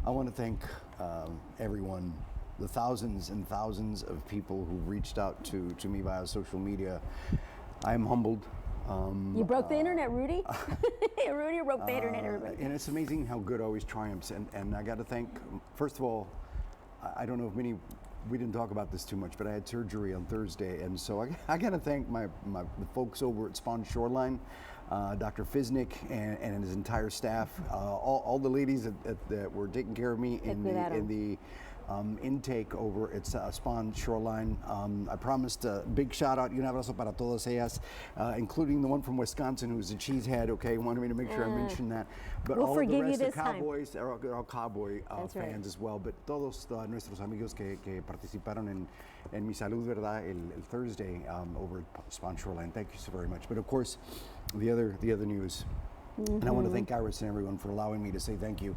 I want to thank everyone, the thousands and thousands of people who reached out to me via social media. I am humbled. You broke the internet, Rudy. Rudy broke the internet, everybody. And it's amazing how good always triumphs. And I got to thank, first of all, I don't know if we didn't talk about this too much, but I had surgery on Thursday. And so I got to thank the folks over at Spawn Shoreline, Dr. Fisnick and his entire staff, all the ladies that were taking care of me in the intake over at Spawn Shoreline. I promised a big shout out, y un abrazo para todas ellas, including the one from Wisconsin who's a cheesehead, okay, wanted me to make sure I mentioned that. But we'll all of the rest of Cowboys, are all Cowboy fans right. as well, but todos nuestros amigos que participaron en mi salud, ¿verdad? El Thursday over at Spawn Shoreline. Thank you so very much. But of course, the other news. And I want to thank Iris and everyone for allowing me to say thank you.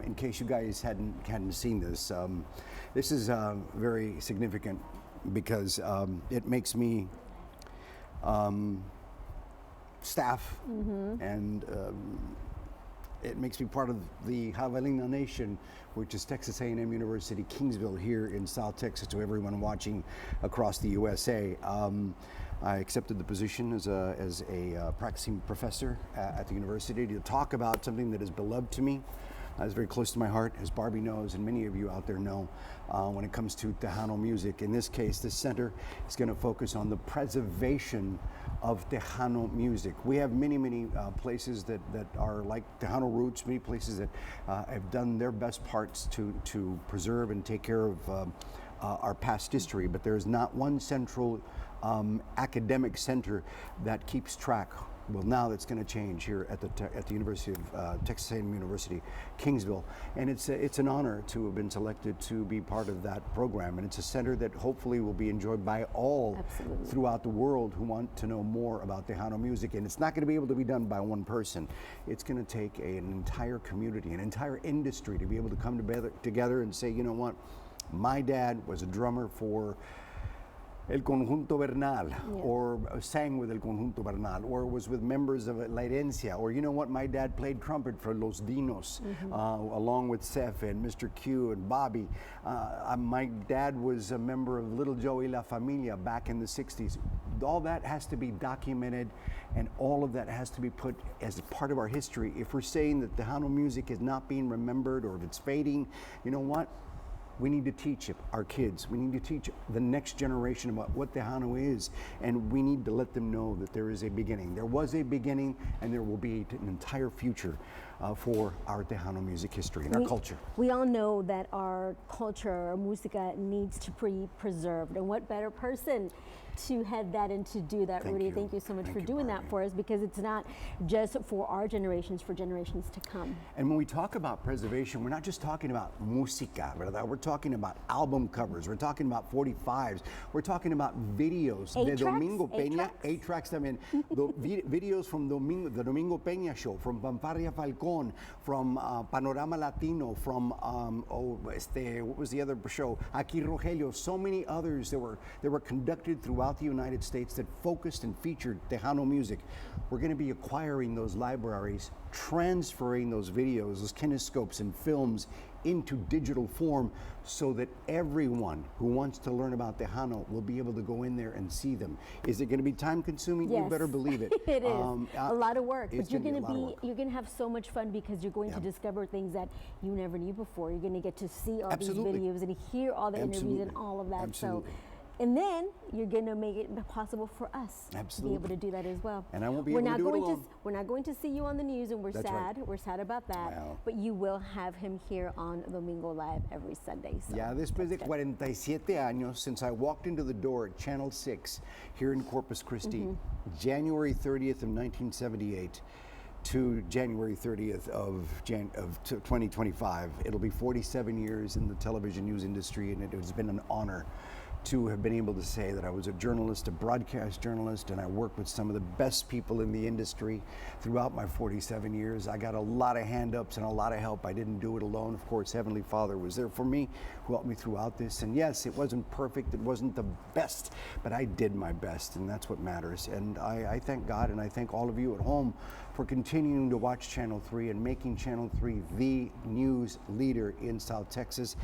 In case you guys hadn't seen this, this is very significant because it makes me staff and it makes me part of the Javelina Nation, which is Texas A&M University, Kingsville here in South Texas, to everyone watching across the USA. I accepted the position as a practicing professor at the university to talk about something that is beloved to me. It's very close to my heart, as Barbie knows, and many of you out there know, when it comes to Tejano music. In this case, this center is going to focus on the preservation of Tejano music. We have many places that are like Tejano roots, many places that have done their best parts to preserve and take care of our past history, but there is not one central academic center that keeps track. Well, now that's going to change here at the University of Texas A&M University, Kingsville, and it's an honor to have been selected to be part of that program, and it's a center that hopefully will be enjoyed by all throughout the world who want to know more about Tejano music. And it's not going to be able to be done by one person. It's going to take an entire community, an entire industry to be able to come together and say, you know what, my dad was a drummer for El Conjunto Bernal, or sang with El Conjunto Bernal, or was with members of La Herencia, or you know what, my dad played trumpet for Los Dinos, along with Seth and Mr. Q and Bobby. My dad was a member of Little Joey La Familia back in the 60s. All that has to be documented, and all of that has to be put as a part of our history. If we're saying that Tejano music is not being remembered, or if it's fading, you know what? We need to teach our kids. We need to teach the next generation about what Tejano is, and we need to let them know that there is a beginning. There was a beginning, and there will be an entire future for our Tejano music history and our culture. We all know that our culture, our música, needs to be preserved, and what better person to head that and to do that, Rudy. Thank you so much for doing that for us, because it's not just for our generations, for generations to come. And when we talk about preservation, we're not just talking about música, ¿verdad? We're talking about album covers, we're talking about 45s, we're talking about videos de Domingo Peña, 8-tracks también, videos from the Domingo Peña show, from Fanfarria Falcón, from Panorama Latino, from what was the other show? Aquí Rogelio, so many others that were conducted throughout the United States that focused and featured Tejano music. We're going to be acquiring those libraries, transferring those videos, those kinescopes and films into digital form, so that everyone who wants to learn about Tejano will be able to go in there and see them. Is it going to be time consuming? Yes. You better believe it. It is a lot of work, but you're going to have so much fun, because you're going to discover things that you never knew before. You're going to get to see all these videos and hear all the interviews and all of that. So. And then you're going to make it possible for us to be able to do that as well. And I won't be able to do it alone. We're not going to see you on the news, and we're That's sad. Right. We're sad about that. Wow. But you will have him here on Domingo Live every Sunday. So ya después de 47 años since I walked into the door at Channel 6 here in Corpus Christi, January 30th of 1978 to January 30th of 2025. It'll be 47 years in the television news industry, and it has been an honor to have been able to say that I was a journalist, a broadcast journalist, and I worked with some of the best people in the industry throughout my 47 years. I got a lot of hand-ups and a lot of help. I didn't do it alone. Of course, Heavenly Father was there for me, who helped me throughout this. And yes, it wasn't perfect, it wasn't the best, but I did my best, and that's what matters. And I thank God, and I thank all of you at home for for continuing to watch Channel 3 and making Channel 3 the news leader in South Texas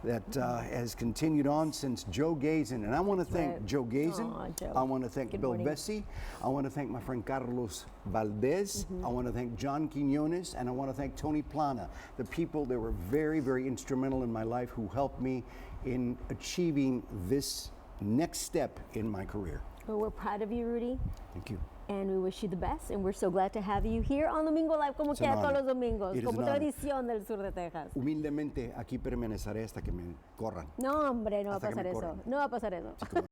that has continued on since Joe Gazin. And I want to thank Joe Gazin. I want to thank Bill Bessie. I want to thank my friend Carlos Valdez. I want to thank John Quinones. And I want to thank Tony Plana, the people that were very, very instrumental in my life who helped me in achieving this next step in my career. Well, we're proud of you, Rudy. Thank you. And we wish you the best, and we're so glad to have you here on Domingo Live, como que todos los domingos, como tradición del sur de Texas. Humildemente, aquí permaneceré hasta que me corran. No, hombre, no va a pasar eso. No va a pasar eso.